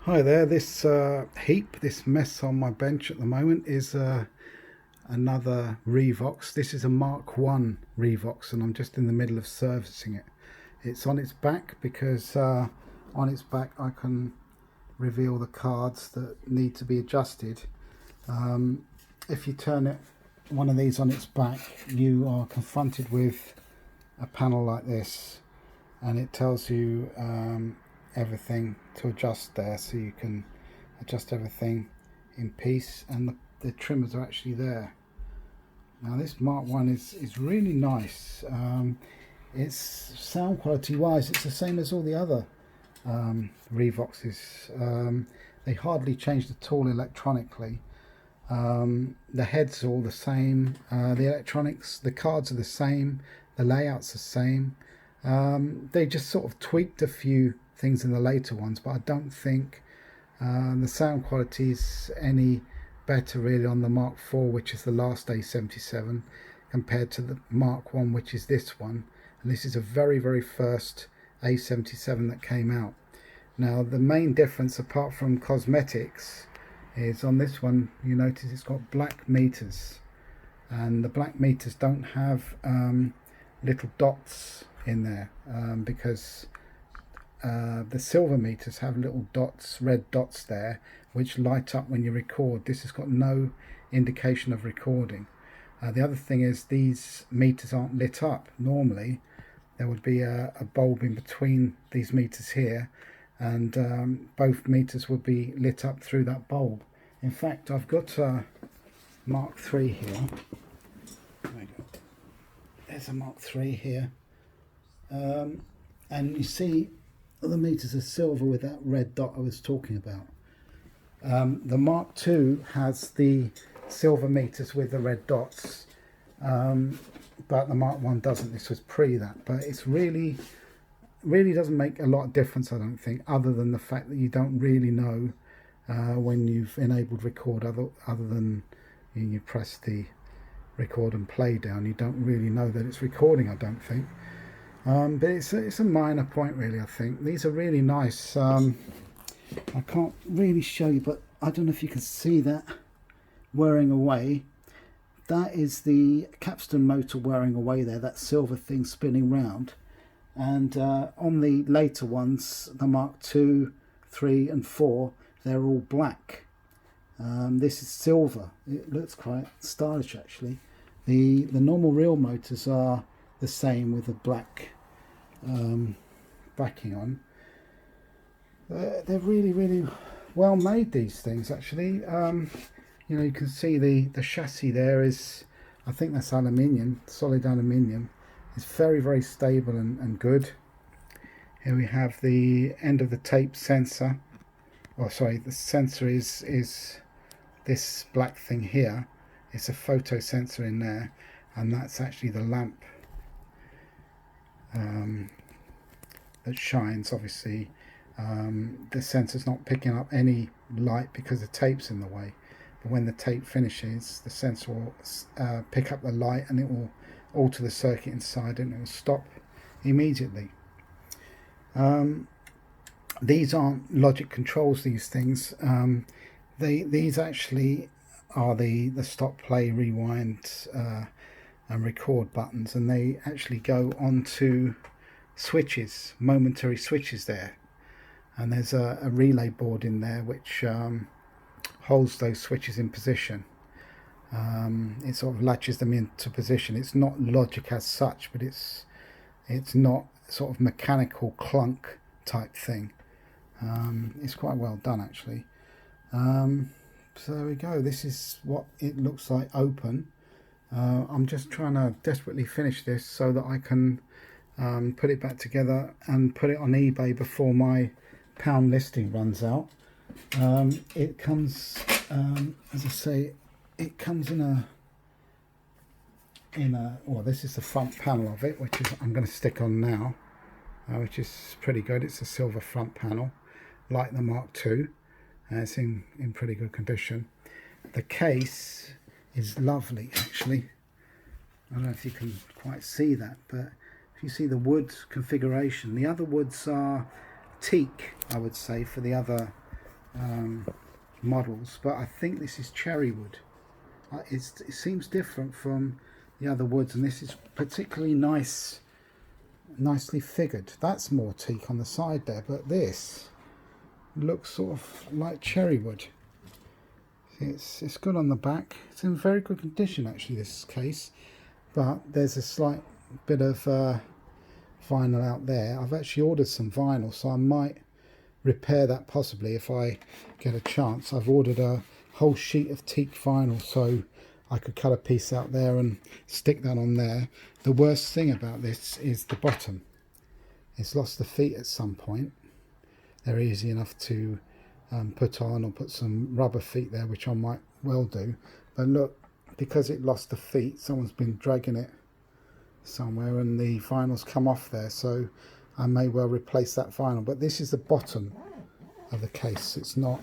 Hi there, this this mess on my bench at the moment is another Revox. This is a Mk1 Revox and I'm just in the middle of servicing it. It's on its back because on its back I can reveal the cards that need to be adjusted. If you turn one of these on its back, you are confronted with a panel like this, and it tells you everything to adjust there, so you can adjust everything in peace, and the trimmers are actually there. Now this Mk1 is really nice. It's sound quality wise, it's the same as all the other Revoxes. They hardly changed at all electronically. The heads are all the same, the electronics, the cards are the same, the layout's the same. They just sort of tweaked a few things in the later ones, but I don't think the sound quality is any better really on the Mark IV, which is the last A77, compared to the Mk1, which is this one. And this is a very first A77 that came out. Now the main difference, apart from cosmetics, is on this one you notice it's got black meters, and the black meters don't have little dots in there, because the silver meters have little dots, red dots there, which light up when you record. This has got no indication of recording. The other thing is these meters aren't lit up. Normally there would be a bulb in between these meters here, and both meters would be lit up through that bulb. In fact, I've got a Mark III here. There's a Mark III here, and you see the meters are silver with that red dot I was talking about. The Mark II has the silver meters with the red dots, but the Mk1 doesn't. This was pre that, but it's really doesn't make a lot of difference, I don't think, other than the fact that you don't really know when you've enabled record, other than you press the record and play down. You don't really know that it's recording, I don't think. But it's a minor point really, I think. These are really nice. I can't really show you, but I don't know if you can see that wearing away. That is the capstan motor wearing away there, that silver thing spinning round. And on the later ones, the Mark II, 3 and 4, they're all black. This is silver. It looks quite stylish actually. The normal real motors are the same with the black backing on. They're really well made, these things actually. You know, you can see the chassis there is, I think that's aluminium, solid aluminium. It's very stable and good. Here we have the end of the tape sensor. Oh sorry, the sensor is this black thing here. It's a photo sensor in there, and that's actually the lamp that shines. Obviously the sensor's not picking up any light because the tape's in the way, but when the tape finishes, the sensor will pick up the light, and it will alter the circuit inside, and it will stop immediately. These aren't logic controls, these things. These actually are the stop, play, rewind and record buttons, and they actually go onto switches, momentary switches there, and there's a relay board in there which holds those switches in position. It sort of latches them into position. It's not logic as such, but it's not sort of mechanical clunk type thing. It's quite well done actually. So there we go. This is what it looks like open. I'm just trying to desperately finish this so that I can put it back together and put it on eBay before my pound listing runs out. It comes, as I say, it comes in a well, this is the front panel of it, which is I'm going to stick on now, which is pretty good. It's a silver front panel like the Mark II. It's in pretty good condition. The case is lovely actually. I don't know if you can quite see that, but if you see the wood configuration, the other woods are teak, I would say, for the other models, but I think this is cherry wood. It seems different from the other woods, and this is particularly nicely figured. That's more teak on the side there, but this looks sort of like cherry wood. It's good on the back. It's in very good condition actually, this case, but there's a slight bit of vinyl out there. I've actually ordered some vinyl, so I might repair that possibly if I get a chance. I've ordered a whole sheet of teak vinyl so I could cut a piece out there and stick that on there. The worst thing about this is the bottom. It's lost the feet at some point. They're easy enough to put on, or put some rubber feet there, which I might well do. But look, because it lost the feet, someone's been dragging it somewhere and the vinyl's come off there, so I may well replace that vinyl. But this is the bottom of the case. It's not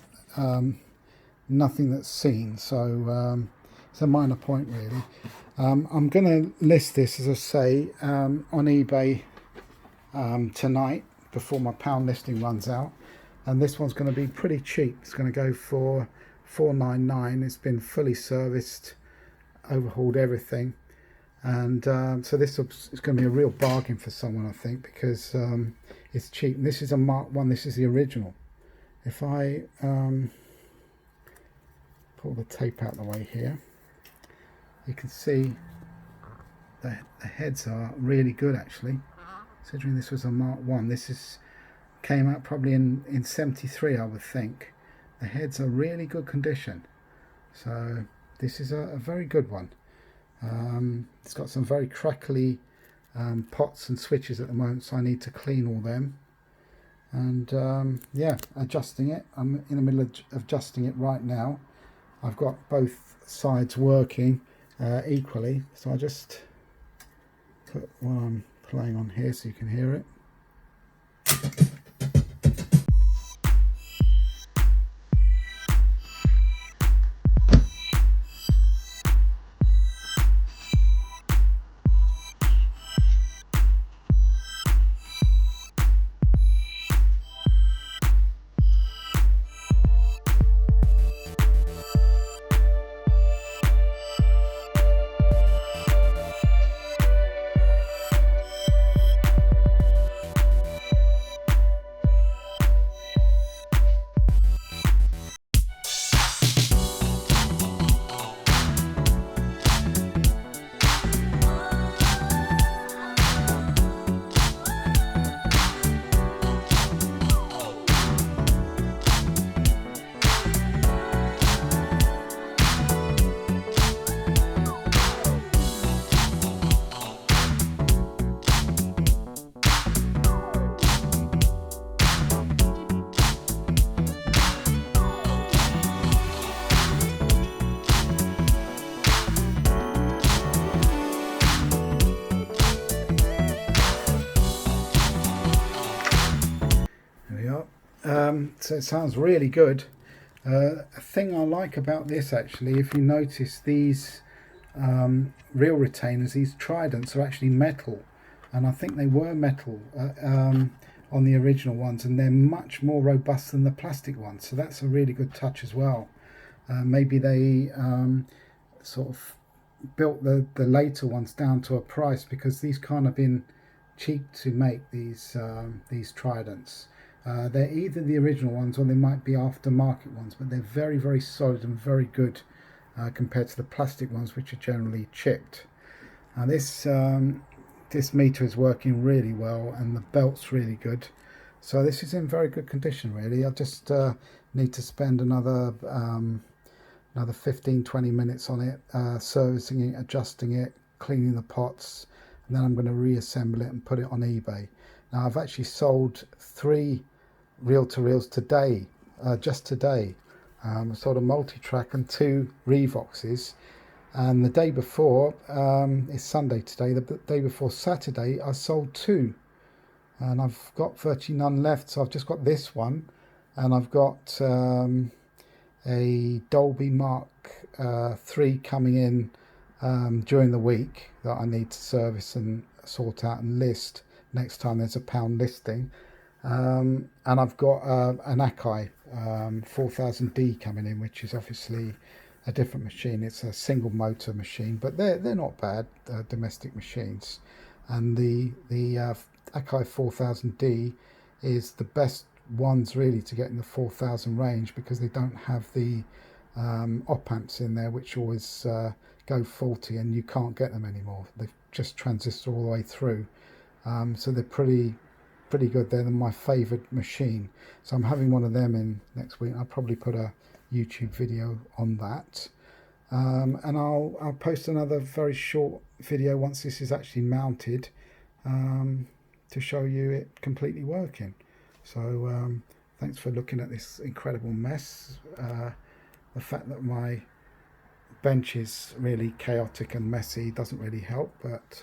nothing that's seen, so it's a minor point really. I'm going to list this, as I say, on eBay tonight before my pound listing runs out, and this one's going to be pretty cheap. It's going to go for $4.99. It's been fully serviced, overhauled, everything, and so this is going to be a real bargain for someone, I think, because it's cheap. And this is a Mk1. This is the original. If I pull the tape out of the way here, you can see the heads are really good actually, considering this was a Mk1. This came out probably in 73, I would think. The heads are really good condition, so this is a very good one. It's got some very crackly pots and switches at the moment, so I need to clean all them. And yeah, adjusting it. I'm in the middle of adjusting it right now. I've got both sides working equally, so I just put what I'm playing on here so you can hear it. So it sounds really good. A thing I like about this actually, if you notice, these reel retainers, these tridents, are actually metal, and I think they were metal on the original ones, and they're much more robust than the plastic ones, so that's a really good touch as well. Maybe they sort of built the later ones down to a price, because these can't have been cheap to make, these tridents. They're either the original ones or they might be aftermarket ones, but they're very, very solid and very good compared to the plastic ones, which are generally chipped. This meter is working really well, and the belt's really good. So this is in very good condition really. I just need to spend another 15-20 minutes on it, servicing it, adjusting it, cleaning the pots, and then I'm going to reassemble it and put it on eBay. Now I've actually sold 3 reel-to-reels today, just today. I sold a multi-track and 2 Revoxes, and the day before, it's Sunday today, the day before Saturday I sold 2, and I've got virtually none left. So I've just got this one, and I've got a Dolby Mark 3 coming in during the week that I need to service and sort out and list next time there's a pound listing. And I've got an Akai 4000D coming in, which is obviously a different machine. It's a single motor machine, but they're not bad domestic machines. And the Akai 4000D is the best ones really to get in the 4000 range, because they don't have the op amps in there, which always go faulty and you can't get them anymore. They've just transistor all the way through. So they're pretty good. They're my favorite machine, so I'm having one of them in next week. I'll probably put a YouTube video on that, and I'll post another very short video once this is actually mounted, to show you it completely working. So thanks for looking at this incredible mess. The fact that my bench is really chaotic and messy doesn't really help, but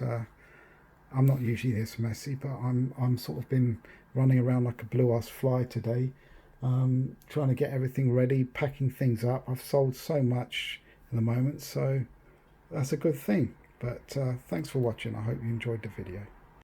I'm not usually this messy, but I'm sort of been running around like a blue-ass fly today, trying to get everything ready, packing things up. I've sold so much at the moment, so that's a good thing. But thanks for watching. I hope you enjoyed the video.